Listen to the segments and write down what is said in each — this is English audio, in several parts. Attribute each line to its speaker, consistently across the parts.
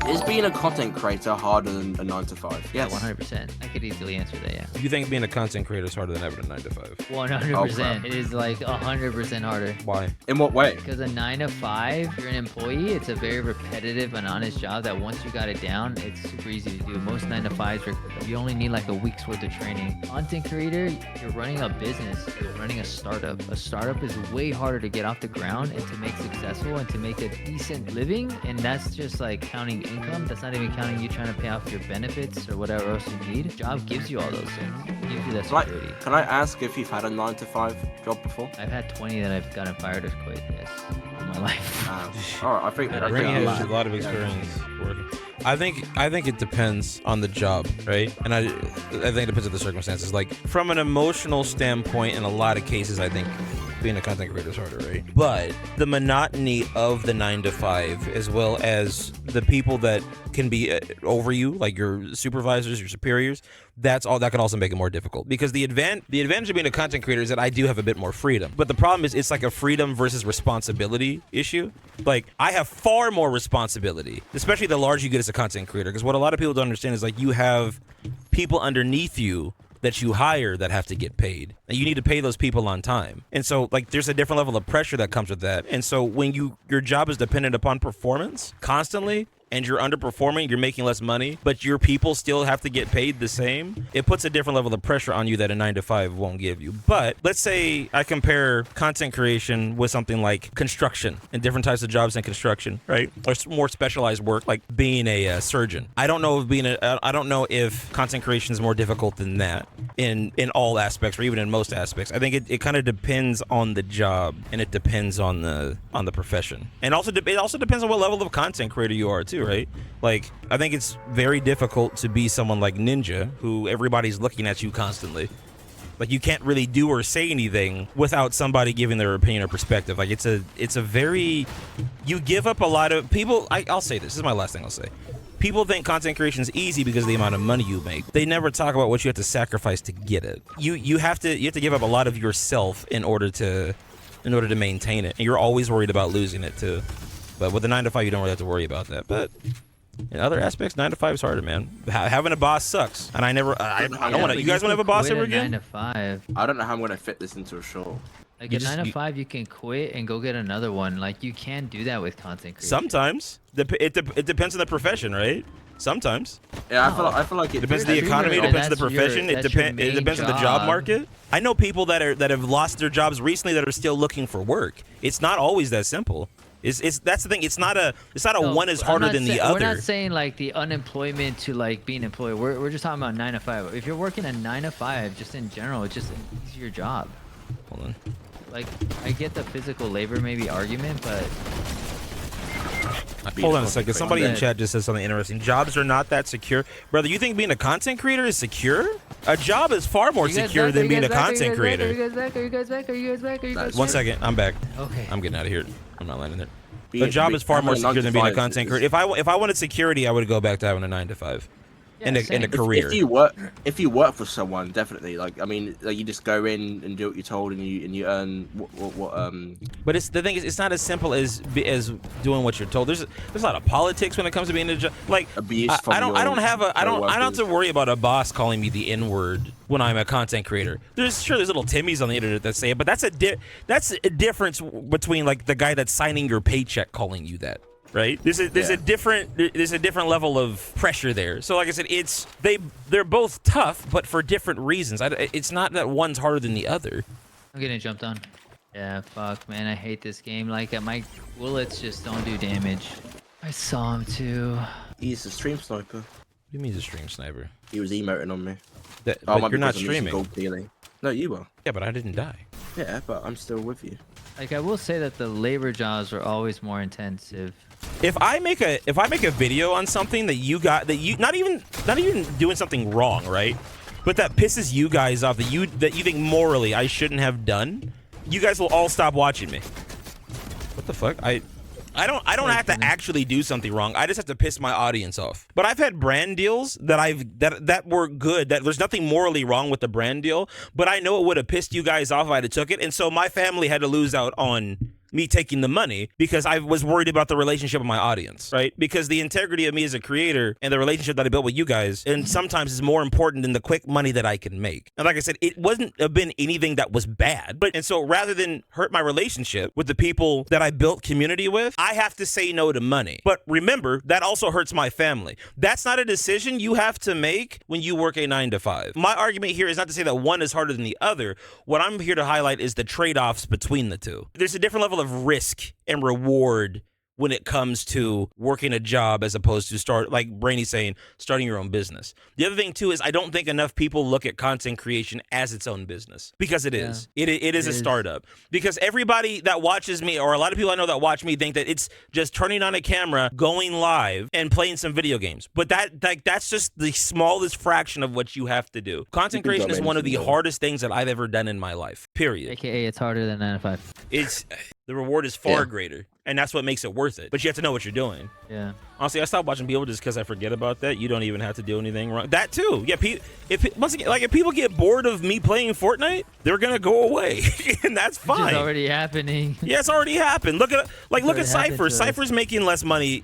Speaker 1: Is being a content creator harder than a 9 to 5?
Speaker 2: Yeah,
Speaker 1: Yes.
Speaker 2: 100%. I could easily answer that, yeah.
Speaker 3: You think being a content creator is harder than having a 9 to 5?
Speaker 2: 100%. It is like 100% harder.
Speaker 3: Why?
Speaker 1: In what way?
Speaker 2: Because a 9 to 5, you're an employee. It's a very repetitive and honest job that once you got it down, it's super easy to do. Most 9 to 5s you only need like a week's worth of training. Content creator, you're running a business. You're running a startup. A startup is way harder to get off the ground and to make successful and to make a decent living. And that's just like counting income. That's not even counting you trying to pay off your benefits or whatever else you need. Job gives you all those things. It gives you that security.
Speaker 1: Can I ask if you've had a 9 to 5 job before?
Speaker 2: I've had 20 that I've gotten fired or quit, yes, in my life.
Speaker 1: Alright, I think
Speaker 3: Ring
Speaker 1: I'm
Speaker 3: has a lot of experience working. I think it depends on the job, right? And I think it depends on the circumstances. Like from an emotional standpoint, in a lot of cases, I think being a content creator is harder, right? But the monotony of the 9 to 5, as well as the people that can be over you, like your supervisors, your superiors, that can also make it more difficult. Because the advantage of being a content creator is that I do have a bit more freedom. But the problem is it's like a freedom versus responsibility issue. Like I have far more responsibility, especially the larger you get as a content creator. Because what a lot of people don't understand is like you have people underneath you that you hire that have to get paid, and you need to pay those people on time. And so like there's a different level of pressure that comes with that. And so when your job is dependent upon performance constantly, and you're underperforming, you're making less money, but your people still have to get paid the same, it puts a different level of pressure on you that a 9 to 5 won't give you. But let's say I compare content creation with something like construction and different types of jobs in construction, right? Or more specialized work like being a surgeon. I don't know if content creation is more difficult than that in all aspects or even in most aspects. I think it kind of depends on the job, and it depends on the profession. And also it also depends on what level of content creator you are too, right? Like I think it's very difficult to be someone like Ninja, who everybody's looking at you constantly. Like you can't really do or say anything without somebody giving their opinion or perspective. Like it's a very, you give up a lot of people. I'll say this is my last thing I'll say. People think content creation is easy because of the amount of money you make. They never talk about what you have to sacrifice to get it. You have to give up a lot of yourself in order to maintain it, and you're always worried about losing it too. But with the 9 to 5, you don't really have to worry about that. But in other aspects, 9 to 5 is harder, man. Having a boss sucks, and I don't want to. You guys want to have a boss ever again?
Speaker 2: 9 to 5.
Speaker 1: I don't know how I'm gonna fit this into a show.
Speaker 2: Like a 9 to 5, you can quit and go get another one. Like you can do that with content creation.
Speaker 3: Sometimes it depends on the profession, right? Sometimes.
Speaker 1: Yeah, I feel like it
Speaker 3: depends on the economy. It depends on the profession. It depends on the job market. I know people that have lost their jobs recently that are still looking for work. It's not always that simple. That's the thing. It's not a one is harder than the other.
Speaker 2: We're not saying like the unemployment to like being employed. We're just talking about 9 to 5. If you're working a 9 to 5, just in general, it's your job.
Speaker 3: Hold on.
Speaker 2: Like I get the physical labor maybe argument, but
Speaker 3: hold on a second. Somebody in chat just said something interesting. Jobs are not that secure, brother. You think being a content creator is secure? A job is far more secure than being a content creator.
Speaker 2: Are you guys back?
Speaker 3: One second, I'm back.
Speaker 2: Okay.
Speaker 3: I'm getting out of here. I'm not landing there. A job is far more secure than being a content creator. If I wanted security, I would go back to having a 9 to 5. In a career.
Speaker 1: If you work for someone, definitely. Like I mean, like you just go in and do what you're told, and you earn what.
Speaker 3: But the thing is, it's not as simple as doing what you're told. There's a lot of politics when it comes to being a job. Like I don't have to worry about a boss calling me the N-word when I'm a content creator. There's little Timmys on the internet that say it, but that's a difference between like the guy that's signing your paycheck calling you that. Right? There's a different level of pressure there. So like I said, they're both tough, but for different reasons. It's not that one's harder than the other.
Speaker 2: I'm getting jumped on. Yeah, fuck, man, I hate this game. Like my bullets just don't do damage. I saw him too.
Speaker 1: He's a stream sniper.
Speaker 3: What do you mean he's a stream sniper?
Speaker 1: He was emoting on me.
Speaker 3: But you're not streaming.
Speaker 1: Gold dealing. No, you were.
Speaker 3: Yeah, but I didn't die.
Speaker 1: Yeah, but I'm still with you.
Speaker 2: Like I will say that the labor jobs are always more intensive.
Speaker 3: If I make a video on something that you not even doing something wrong, right? But that pisses you guys off that you think morally I shouldn't have done, you guys will all stop watching me. What the fuck? I don't have to actually do something wrong. I just have to piss my audience off. But I've had brand deals that were good. That there's nothing morally wrong with the brand deal, but I know it would have pissed you guys off if I'd have took it. And so my family had to lose out on me taking the money because I was worried about the relationship with my audience, right? Because the integrity of me as a creator and the relationship that I built with you guys, and sometimes is more important than the quick money that I can make. And like I said, it wasn't been anything that was bad, and so rather than hurt my relationship with the people that I built community with, I have to say no to money. But remember, that also hurts my family. That's not a decision you have to make when you work a 9 to 5. My argument here is not to say that one is harder than the other. What I'm here to highlight is the trade-offs between the two. There's a different level of risk and reward when it comes to working a job as opposed to like Brainy's saying, starting your own business. The other thing too is I don't think enough people look at content creation as its own business, because it is. It is a startup. Because everybody that watches me, or a lot of people I know that watch me, think that it's just turning on a camera, going live, and playing some video games. But that's just the smallest fraction of what you have to do. Content creation is one of the hardest things that I've ever done in my life. Period.
Speaker 2: AKA, it's harder than 9 to 5.
Speaker 3: The reward is far greater. And that's what makes it worth it. But you have to know what you're doing.
Speaker 2: Yeah.
Speaker 3: Honestly, I stopped watching people just because I forget about that. You don't even have to do anything wrong. That too. Yeah. If people get bored of me playing Fortnite, they're gonna go away, and that's fine.
Speaker 2: It's already happening.
Speaker 3: Yeah, it's already happened. Look at Cypher. Cypher's making less money.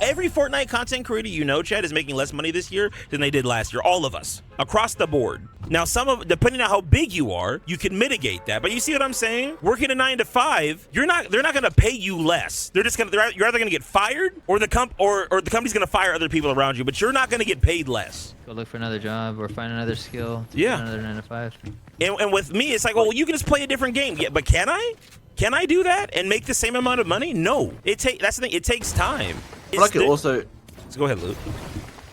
Speaker 3: Every Fortnite content creator you know, Chad, is making less money this year than they did last year. All of us across the board. Now, depending on how big you are, you can mitigate that. But you see what I'm saying? Working a 9 to 5, they're not gonna pay you less. You're either gonna get fired, or the company's gonna fire other people around you, but you're not gonna get paid less.
Speaker 2: Go look for another job or find another skill.
Speaker 3: Yeah.
Speaker 2: Another 9 to 5.
Speaker 3: And with me, it's like, well, you can just play a different game. Yeah, but can I? Can I do that and make the same amount of money? No. That's the thing. It takes time.
Speaker 1: I feel like it also.
Speaker 3: Go ahead, Luke.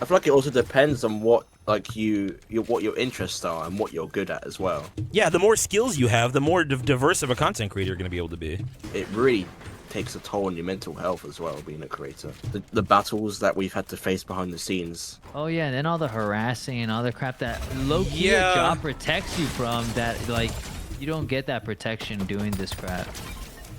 Speaker 1: I feel like it also depends on what what your interests are and what you're good at as well.
Speaker 3: Yeah, the more skills you have, the more diverse of a content creator you're going to be able to be.
Speaker 1: It really takes a toll on your mental health as well, being a creator. The battles that we've had to face behind the scenes.
Speaker 2: Oh yeah, and then all the harassing and all the crap that low-key a job protects you from, that like you don't get that protection doing this crap,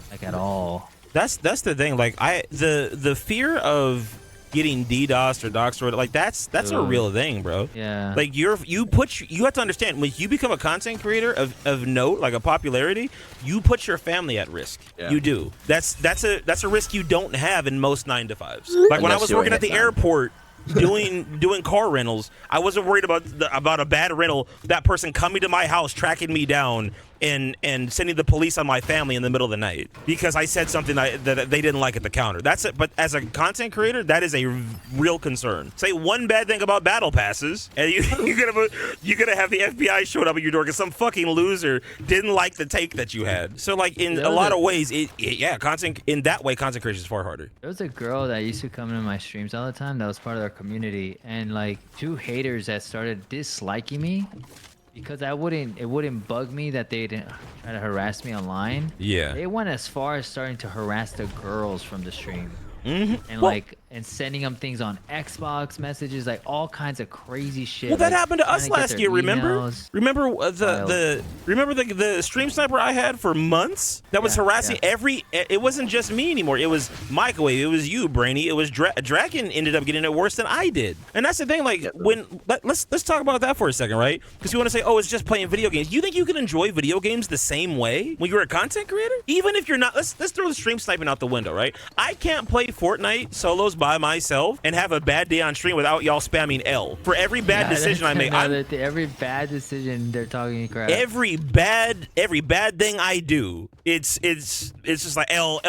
Speaker 2: like at all. That's
Speaker 3: the thing. Like the fear of getting DDoSed or doxed or like that's a real thing, bro.
Speaker 2: Yeah.
Speaker 3: Like you have to understand, when you become a content creator of note, like a popularity, you put your family at risk. Yeah. You do. That's a risk you don't have in most 9 to 5s. Like when I was working at the airport doing car rentals, I wasn't worried about a bad rental, that person coming to my house, tracking me down, and sending the police on my family in the middle of the night because I said something that they didn't like at the counter. That's it. But as a content creator, that is a real concern. Say one bad thing about battle passes, and you're gonna have the FBI showing up at your door because some fucking loser didn't like the take that you had. So like in a lot of ways, content in that way, content creation is far harder.
Speaker 2: There was a girl that used to come into my streams all the time that was part of our community, and like 2 haters that started disliking me because it wouldn't bug me that they didn't try to harass me online.
Speaker 3: Yeah.
Speaker 2: They went as far as starting to harass the girls from the stream.
Speaker 3: Mm-hmm.
Speaker 2: And and sending them things on Xbox messages, like all kinds of crazy shit.
Speaker 3: Well, that
Speaker 2: like,
Speaker 3: happened to us last year. Remember the stream sniper I had for months that was harassing every. It wasn't just me anymore. It was Microwave. It was you, Brainy. It was Dragon. Ended up getting it worse than I did. And that's the thing. Like let's talk about that for a second, right? Because you want to say, oh, it's just playing video games. You think you can enjoy video games the same way when you're a content creator? Even if you're not. Let's throw the stream sniping out the window, right? I can't play Fortnite solos by myself and have a bad day on stream without y'all spamming L. For every bad decision I make,
Speaker 2: every bad decision they're talking crap.
Speaker 3: Every bad thing I do, it's just like L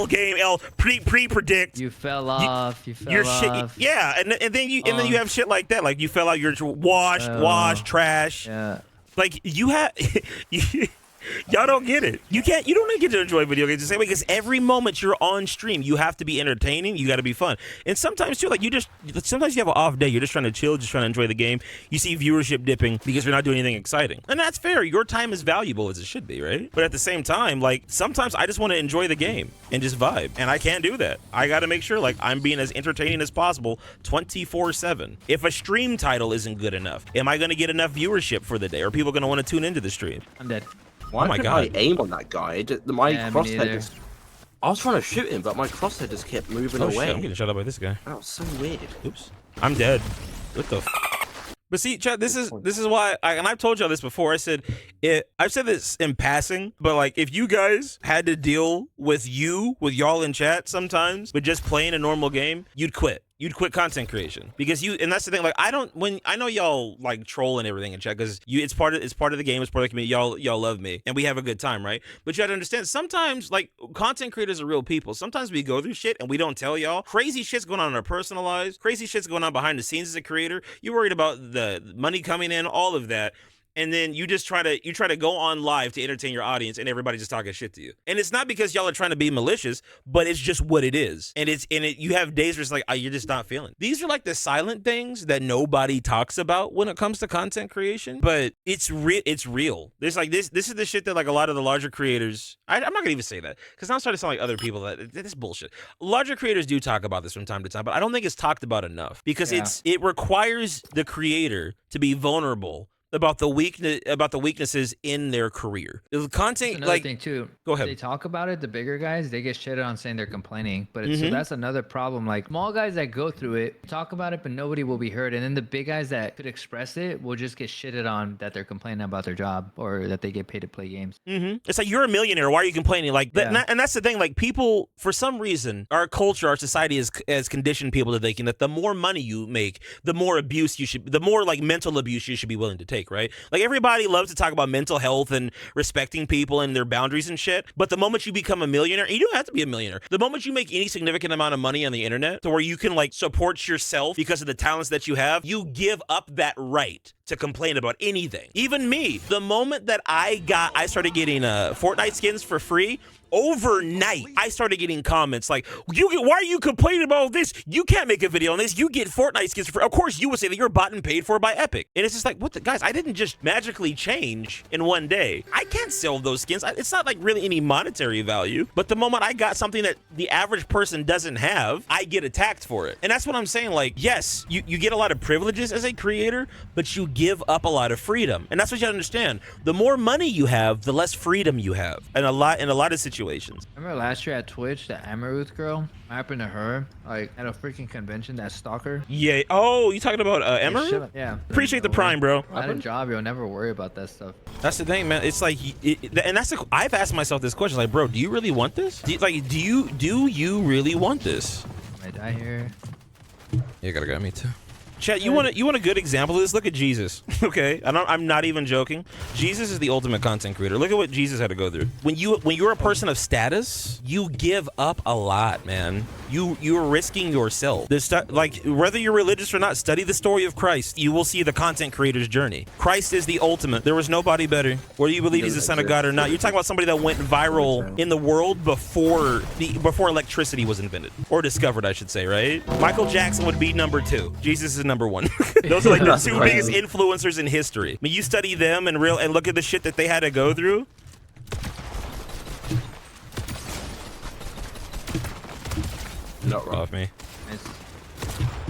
Speaker 3: game, L pre-predict.
Speaker 2: You fell off. You fell off.
Speaker 3: Yeah, and then you have shit like that, like you fell out. You're wash, trash.
Speaker 2: Yeah.
Speaker 3: Like you have. Y'all don't get it. You don't get to enjoy video games the same way, because every moment you're on stream, you have to be entertaining. You got to be fun. And sometimes too, like sometimes you have an off day. You're just trying to chill, just trying to enjoy the game. You see viewership dipping because you're not doing anything exciting, and that's fair. Your time is valuable as it should be, right? But at the same time, like sometimes I just want to enjoy the game and just vibe, and I can't do that. I got to make sure like I'm being as entertaining as possible 24/7. If a stream title isn't good enough, am I going to get enough viewership for the day? Are people going to want to tune into the stream?
Speaker 2: I'm dead.
Speaker 1: Why couldn't I aim on that guy? My crosshair just... I was trying to shoot him, but my crosshair just kept moving away.
Speaker 3: Shit, I'm getting shot up by this guy.
Speaker 1: That was so weird.
Speaker 3: Oops. I'm dead. What the f? But see, Chad, this is why, and I've told y'all this before. I've said this in passing, but like if you guys had to deal with y'all in chat sometimes, but just playing a normal game, you'd quit. You'd quit content creation because and that's the thing. Like I know y'all like troll and everything in chat because it's part of the game, it's part of the community. Y'all love me and we have a good time, right? But you have to understand sometimes like content creators are real people. Sometimes we go through shit and we don't tell y'all. Crazy shit's going on in our personal lives. Crazy shit's going on behind the scenes as a creator. You're worried about the money coming in, all of that. And then you just try to go on live to entertain your audience and everybody just talking shit to you. And it's not because y'all are trying to be malicious, but it's just what it is. And you have days where it's like, you're just not feeling. These are like the silent things that nobody talks about when it comes to content creation, but it's real. There's like this is the shit that like a lot of the larger creators, I'm not gonna even say that because now I'm starting to sound like other people that this bullshit. Larger creators do talk about this from time to time, but I don't think it's talked about enough because it requires the creator to be vulnerable about the weaknesses in their career. The content,
Speaker 2: another
Speaker 3: like
Speaker 2: thing too.
Speaker 3: Go ahead.
Speaker 2: They talk about it. The bigger guys, they get shitted on saying they're complaining, but so that's another problem. Like small guys that go through it talk about it, but nobody will be heard. And then the big guys that could express it will just get shitted on that they're complaining about their job or that they get paid to play games.
Speaker 3: It's like you're a millionaire. Why are you complaining? Like, and that's the thing. Like people, for some reason, our culture, our society has conditioned people to thinking that the more money you make, the more like mental abuse you should be willing to take. Right? Like everybody loves to talk about mental health and respecting people and their boundaries and shit. But the moment you become a millionaire, and you don't have to be a millionaire. The moment you make any significant amount of money on the internet to where you can like support yourself because of the talents that you have, you give up that right to complain about anything. Even me, the moment that I started getting Fortnite skins for free, overnight I started getting comments like, why are you complaining about this? You can't make a video on this. You get Fortnite skins for free. Of course you would say that you're bought and paid for by Epic. And it's just like, what the guys, I didn't just magically change in one day. I can't sell those skins. It's not like really any monetary value, but the moment I got something that the average person doesn't have, I get attacked for it. And that's what I'm saying. Like, yes, you get a lot of privileges as a creator, but you give up a lot of freedom. And that's what you understand. The more money you have, the less freedom you have. And in a lot of situations.
Speaker 2: Remember last year at Twitch, the Amaruth girl? What happened to her? Like at a freaking convention, that stalker?
Speaker 3: Yeah. Oh, you talking about Amaruth?
Speaker 2: Yeah.
Speaker 3: Appreciate the prime, bro.
Speaker 2: I had a job, you'll never worry about that stuff.
Speaker 3: That's the thing, man. It's like, and that's I've asked myself this question, like, bro, do you really want this? Do you really want this?
Speaker 2: I die here.
Speaker 3: You gotta go. Me too. Chat, you want a good example of this? Look at Jesus. Okay, I'm not even joking. Jesus is the ultimate content creator. Look at what Jesus had to go through. When you're a person of status, you give up a lot, man. You're risking yourself. Like whether you're religious or not, study the story of Christ. You will see the content creator's journey. Christ is the ultimate. There was nobody better. Whether you believe he's the son of God or not, you're talking about somebody that went viral in the world before electricity was invented or discovered, I should say. Right? Michael Jackson would be number 2. Jesus is number 1. Those are like the 2 biggest influencers in history. I mean, you study them and look at the shit that they had to go through.
Speaker 1: Not wrong.
Speaker 3: Off me.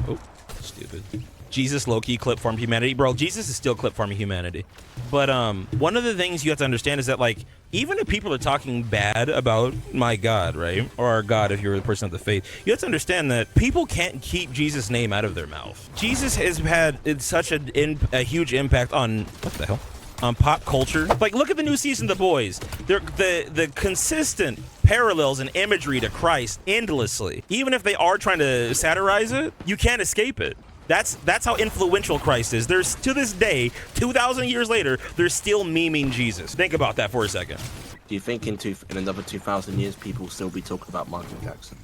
Speaker 3: Oh, stupid. Jesus low-key clip farm humanity. Bro, Jesus is still clip farming humanity. But one of the things you have to understand is that, like, even if people are talking bad about my God, right? Or our God, if you're a person of the faith, you have to understand that people can't keep Jesus' name out of their mouth. Jesus has had such a huge impact on, what the hell? On pop culture. Like, look at the new season of The Boys. The consistent parallels and imagery to Christ endlessly. Even if they are trying to satirize it, you can't escape it. That's how influential Christ is. There's, to this day, 2,000 years later, they're still memeing Jesus. Think about that for a second.
Speaker 1: Do you think in another 2,000 years people will still be talking about Michael Jackson?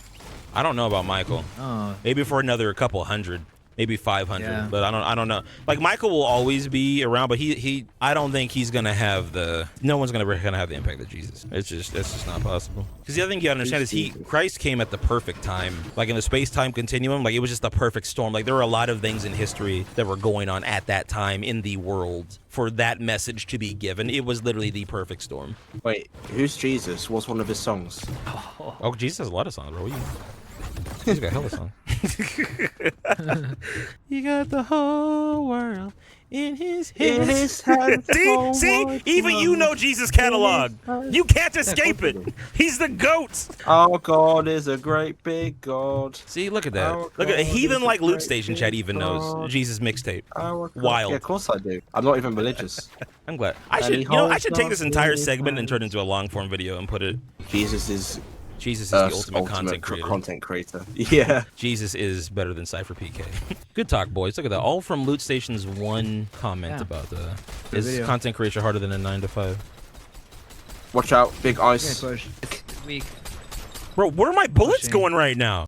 Speaker 3: I don't know about Michael.
Speaker 2: Oh.
Speaker 3: Maybe for another couple hundred. Maybe 500,
Speaker 2: yeah.
Speaker 3: but I don't know. Like Michael will always be around, but I don't think he's gonna have no one's gonna have the impact of Jesus. It's just not possible. Because the other thing you gotta understand is Christ came at the perfect time, like in the space-time continuum. Like it was just the perfect storm. Like there were a lot of things in history that were going on at that time in the world for that message to be given. It was literally the perfect storm.
Speaker 1: Wait, who's Jesus? What's one of his songs?
Speaker 3: Oh, Jesus has a lot of songs, bro. He's got hella songs. You got the whole world in his
Speaker 1: In
Speaker 3: hands.
Speaker 1: his hands.
Speaker 4: See, even you know Jesus catalog. You can't escape it. He's the GOAT.
Speaker 1: Our God is a great big God.
Speaker 3: See, look at that.
Speaker 1: Our
Speaker 3: Look at
Speaker 1: God
Speaker 3: heathen
Speaker 1: is a
Speaker 3: like Loot
Speaker 1: great
Speaker 3: Station
Speaker 1: big
Speaker 3: chat even knows
Speaker 1: God.
Speaker 3: Jesus mixtape.
Speaker 1: Our God.
Speaker 3: Wild.
Speaker 1: Yeah, of course I do. I'm not even religious.
Speaker 3: I'm glad.
Speaker 1: And
Speaker 3: I
Speaker 1: he
Speaker 3: should take this
Speaker 1: holds
Speaker 3: entire
Speaker 1: us in
Speaker 3: segment
Speaker 1: his
Speaker 3: and turn it into a long form video and put it.
Speaker 1: Jesus is
Speaker 3: Jesus is the
Speaker 1: Earth's
Speaker 3: ultimate content creator.
Speaker 1: Content creator. Yeah.
Speaker 3: Jesus is better than Cypher PK. Good talk, boys. Look at that. All from Loot Station's one comment
Speaker 2: Yeah.
Speaker 3: about
Speaker 5: Good
Speaker 3: is
Speaker 5: video.
Speaker 3: content creation harder than a 9 to 5?
Speaker 1: Watch out, big ice.
Speaker 5: Push.
Speaker 2: This week.
Speaker 3: Bro, where are my bullets
Speaker 5: Pushing.
Speaker 3: going right now?